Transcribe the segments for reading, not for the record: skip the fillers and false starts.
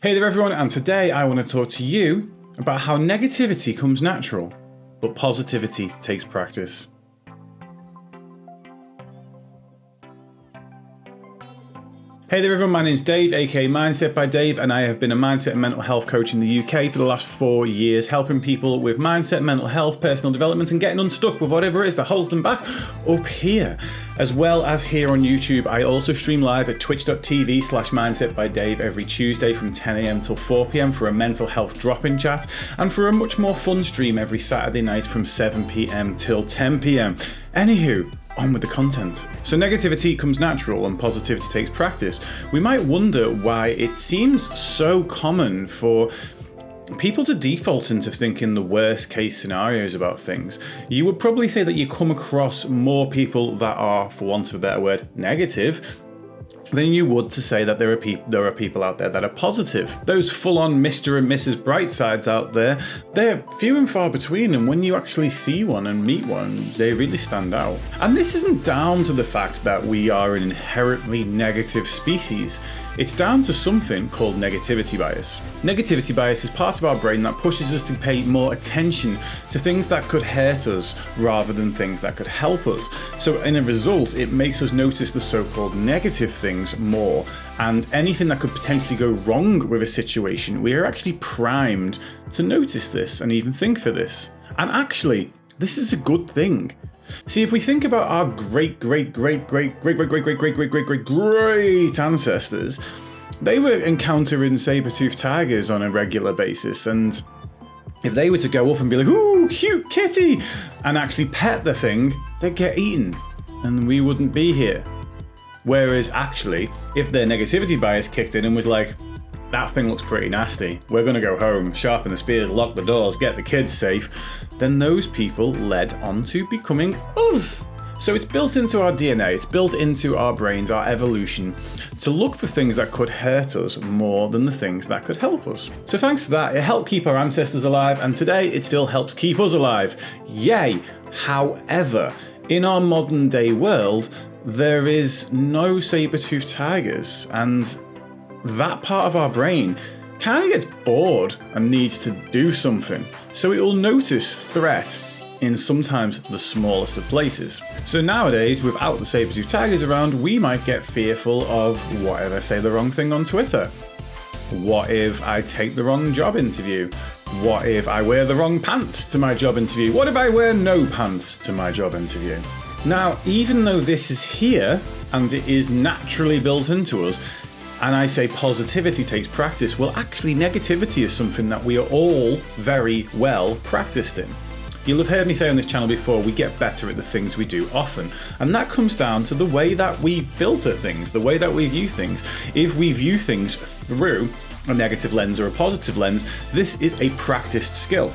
Hey there everyone, and today I want to talk to you about how negativity comes natural, but positivity takes practice. Hey there everyone, my name's Dave, aka Mindset by Dave, and I have been a mindset and mental health coach in the UK for the last 4 years, helping people with mindset, mental health, personal development, and getting unstuck with whatever it is that holds them back up here. As well as here on YouTube, I also stream live at twitch.tv/mindset by Dave every Tuesday from 10 AM till 4 PM for a mental health drop-in chat, and for a much more fun stream every Saturday night from 7 PM till 10 PM. Anywho, on with the content. So negativity comes natural and positivity takes practice. We might wonder why it seems so common for people to default into thinking the worst case scenarios about things. You would probably say that you come across more people that are, for want of a better word, negative than you would to say that there are people out there that are positive. Those full-on Mr. and Mrs. Brightsides out there, they're few and far between, and when you actually see one and meet one, they really stand out. And this isn't down to the fact that we are an inherently negative species. It's down to something called negativity bias. Negativity bias is part of our brain that pushes us to pay more attention to things that could hurt us rather than things that could help us. So in a result, it makes us notice the so-called negative things more, and anything that could potentially go wrong with a situation, we are actually primed to notice this and even think for this. And actually, this is a good thing. See, if we think about our great ancestors, they were encountering saber-toothed tigers on a regular basis, and if they were to go up and be like, "Ooh, cute kitty," and actually pet the thing, they'd get eaten, and we wouldn't be here. Whereas actually, if their negativity bias kicked in and was like, "That thing looks pretty nasty, we're gonna go home, sharpen the spears, lock the doors, get the kids safe," then those people led on to becoming us. So it's built into our DNA, it's built into our brains, our evolution, to look for things that could hurt us more than the things that could help us. So thanks to that, it helped keep our ancestors alive, and today it still helps keep us alive. Yay! However, in our modern day world, there is no saber-toothed tigers, and that part of our brain kind of gets bored and needs to do something. So it will notice threat in sometimes the smallest of places. So nowadays, without the saber-toothed tigers around, we might get fearful of what if I say the wrong thing on Twitter? What if I take the wrong job interview? What if I wear the wrong pants to my job interview? What if I wear no pants to my job interview? Now, even though this is here and it is naturally built into us, and I say positivity takes practice, well, actually negativity is something that we are all very well practiced in. You'll have heard me say on this channel before, we get better at the things we do often, and that comes down to the way that we filter things, the way that we view things. If we view things through a negative lens or a positive lens, this is a practiced skill.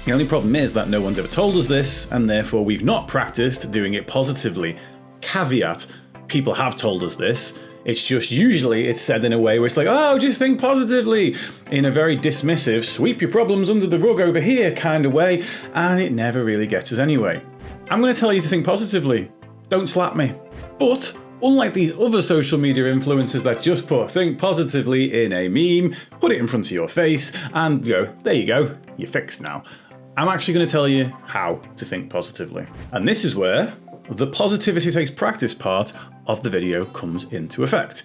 The only problem is that no one's ever told us this, and therefore we've not practiced doing it positively. Caveat, people have told us this. It's just usually it's said in a way where it's like, "Oh, just think positively," in a very dismissive, sweep your problems under the rug over here kind of way, and it never really gets us anyway. I'm going to tell you to think positively. Don't slap me. But unlike these other social media influencers that just put "think positively" in a meme, put it in front of your face, and go, "There you go, you're fixed now," I'm actually going to tell you how to think positively. And this is where the positivity takes practice part of the video comes into effect.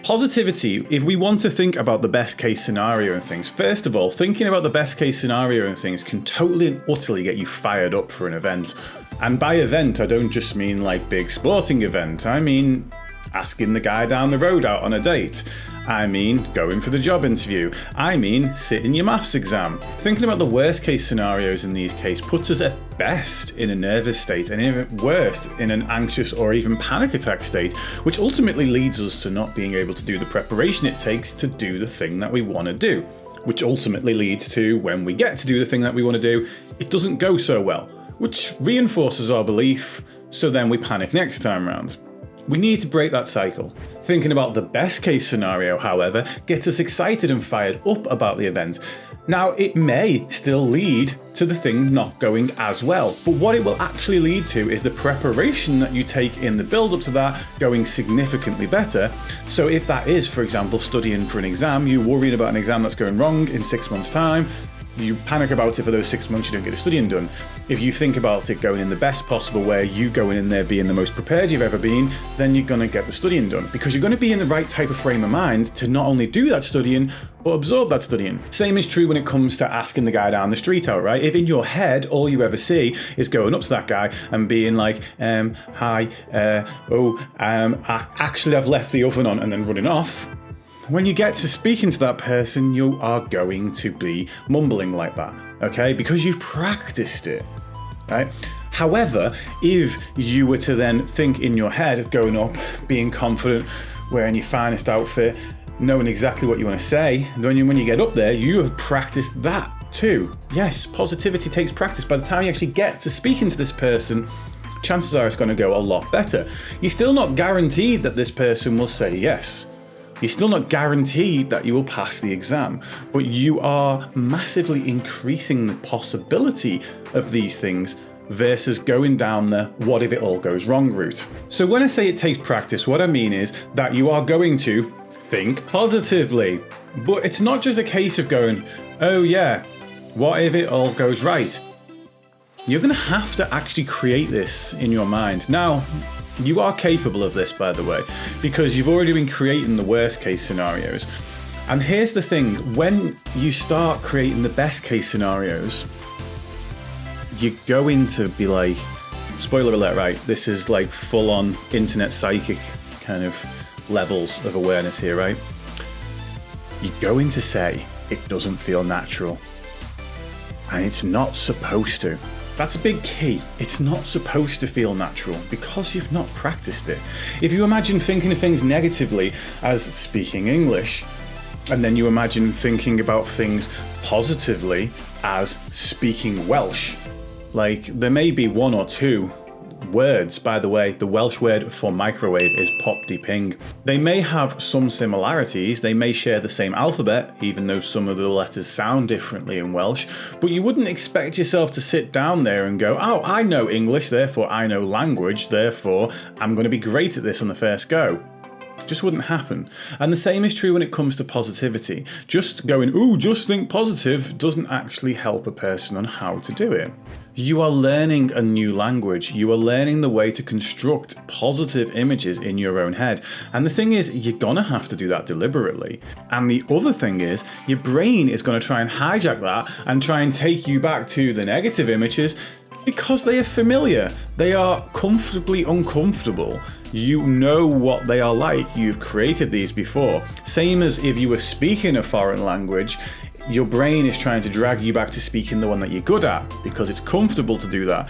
Positivity, if we want to think about the best case scenario and things, first of all, thinking about the best case scenario and things can totally and utterly get you fired up for an event. And by event, I don't just mean like big sporting event, I mean asking the guy down the road out on a date. I mean going for the job interview. I mean sitting your maths exam. Thinking about the worst case scenarios in these cases puts us at best in a nervous state, and even at worst in an anxious or even panic attack state, which ultimately leads us to not being able to do the preparation it takes to do the thing that we want to do, which ultimately leads to when we get to do the thing that we want to do, it doesn't go so well, which reinforces our belief, so then we panic next time round. We need to break that cycle. Thinking about the best case scenario, however, gets us excited and fired up about the event. Now, it may still lead to the thing not going as well, but what it will actually lead to is the preparation that you take in the build up to that going significantly better. So if that is, for example, studying for an exam, you're worried about an exam that's going wrong in 6 months' time, you panic about it for those 6 months, you don't get the studying done. If you think about it going in the best possible way, you going in there being the most prepared you've ever been, then you're going to get the studying done, because you're going to be in the right type of frame of mind to not only do that studying, but absorb that studying. Same is true when it comes to asking the guy down the street out, right? If in your head, all you ever see is going up to that guy and being like, hi, actually I've left the oven on, and then running off, when you get to speaking to that person, you are going to be mumbling like that, okay? Because you've practiced it, right? However, if you were to then think in your head, going up, being confident, wearing your finest outfit, knowing exactly what you want to say, then when you get up there, you have practiced that too. Yes, positivity takes practice. By the time you actually get to speaking to this person, chances are it's going to go a lot better. You're still not guaranteed that this person will say yes. You're still not guaranteed that you will pass the exam, but you are massively increasing the possibility of these things versus going down the what if it all goes wrong route. So when I say it takes practice, what I mean is that you are going to think positively. But it's not just a case of going, oh yeah, what if it all goes right? You're going to have to actually create this in your mind. Now, you are capable of this, by the way, because you've already been creating the worst case scenarios. And here's the thing, when you start creating the best case scenarios, you're going to be like, spoiler alert, right? This is like full on internet psychic kind of levels of awareness here, right? You're going to say it doesn't feel natural. And it's not supposed to. That's a big key. It's not supposed to feel natural because you've not practiced it. If you imagine thinking of things negatively as speaking English, and then you imagine thinking about things positively as speaking Welsh, like there may be one or two words, by the way, the Welsh word for microwave is pop de ping. They may have some similarities, they may share the same alphabet, even though some of the letters sound differently in Welsh, but you wouldn't expect yourself to sit down there and go, oh, I know English, therefore I know language, therefore I'm going to be great at this on the first go. Just wouldn't happen. And the same is true when it comes to positivity. Just going, ooh, just think positive doesn't actually help a person on how to do it. You are learning a new language. You are learning the way to construct positive images in your own head. And the thing is, you're gonna have to do that deliberately. And the other thing is, your brain is gonna try and hijack that and try and take you back to the negative images because they are familiar. They are comfortably uncomfortable. You know what they are like. You've created these before. Same as if you were speaking a foreign language, your brain is trying to drag you back to speaking the one that you're good at because it's comfortable to do that.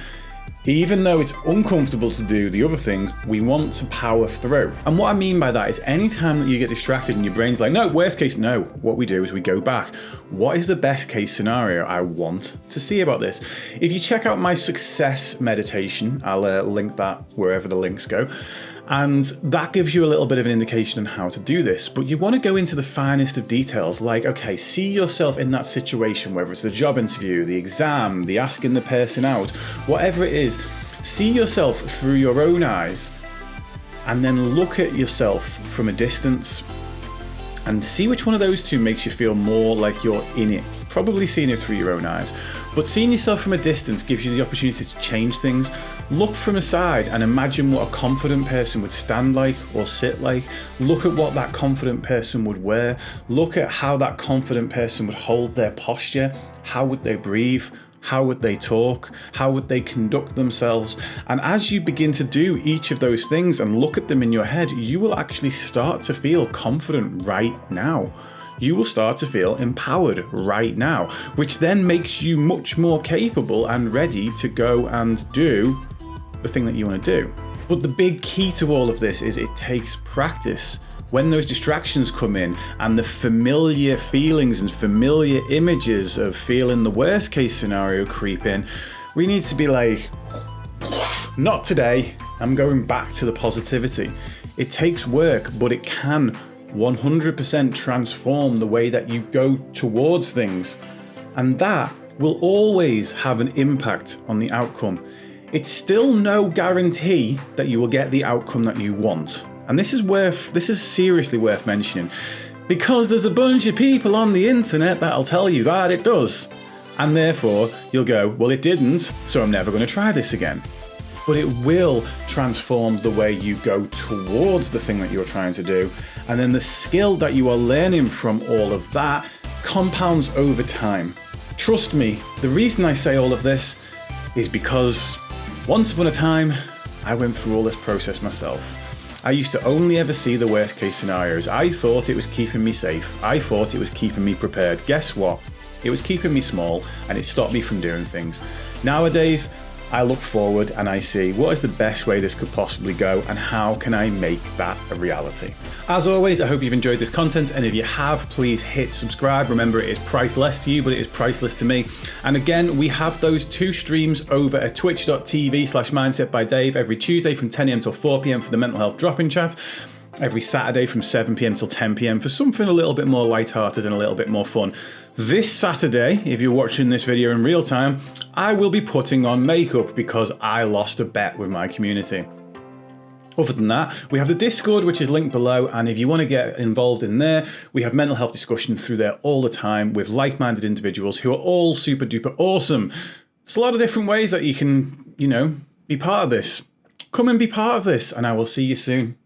Even though it's uncomfortable to do the other thing, we want to power through. And what I mean by that is anytime that you get distracted and your brain's like, no, worst case, no. What we do is we go back. What is the best case scenario I want to see about this? If you check out my success meditation, I'll link that wherever the links go. And that gives you a little bit of an indication on how to do this. But you want to go into the finest of details, like, okay, see yourself in that situation, whether it's the job interview, the exam, the asking the person out, whatever it is, see yourself through your own eyes and then look at yourself from a distance and see which one of those two makes you feel more like you're in it. Probably seeing it through your own eyes, but seeing yourself from a distance gives you the opportunity to change things. Look from a side and imagine what a confident person would stand like or sit like. Look at what that confident person would wear. Look at how that confident person would hold their posture. How would they breathe? How would they talk? How would they conduct themselves? And as you begin to do each of those things and look at them in your head, you will actually start to feel confident right now. You will start to feel empowered right now, which then makes you much more capable and ready to go and do the thing that you want to do. But the big key to all of this is it takes practice. When those distractions come in and the familiar feelings and familiar images of feeling the worst case scenario creep in, we need to be like, not today, I'm going back to the positivity. It takes work, but it can 100% transform the way that you go towards things. And that will always have an impact on the outcome. It's still no guarantee that you will get the outcome that you want. And this is seriously worth mentioning, because there's a bunch of people on the internet that'll tell you that it does. And therefore you'll go, well, it didn't, so I'm never going to try this again. But it will transform the way you go towards the thing that you're trying to do. And then the skill that you are learning from all of that compounds over time. Trust me, the reason I say all of this is because once upon a time, I went through all this process myself. I used to only ever see the worst case scenarios. I thought it was keeping me safe. I thought it was keeping me prepared. Guess what? It was keeping me small, and it stopped me from doing things. Nowadays, I look forward and I see what is the best way this could possibly go and how can I make that a reality. As always, I hope you've enjoyed this content, and if you have, please hit subscribe. Remember, it is priceless to you, but it is priceless to me. And again, we have those 2 streams over at twitch.tv/mindsetbydave every Tuesday from 10 AM till 4 PM for the mental health drop-in chat. Every Saturday from 7 PM till 10 PM for something a little bit more lighthearted and a little bit more fun. This Saturday, if you're watching this video in real time, I will be putting on makeup because I lost a bet with my community. Other than that, we have the Discord, which is linked below, and if you want to get involved in there, we have mental health discussion through there all the time with like-minded individuals who are all super duper awesome. There's a lot of different ways that you can, be part of this. Come and be part of this, and I will see you soon.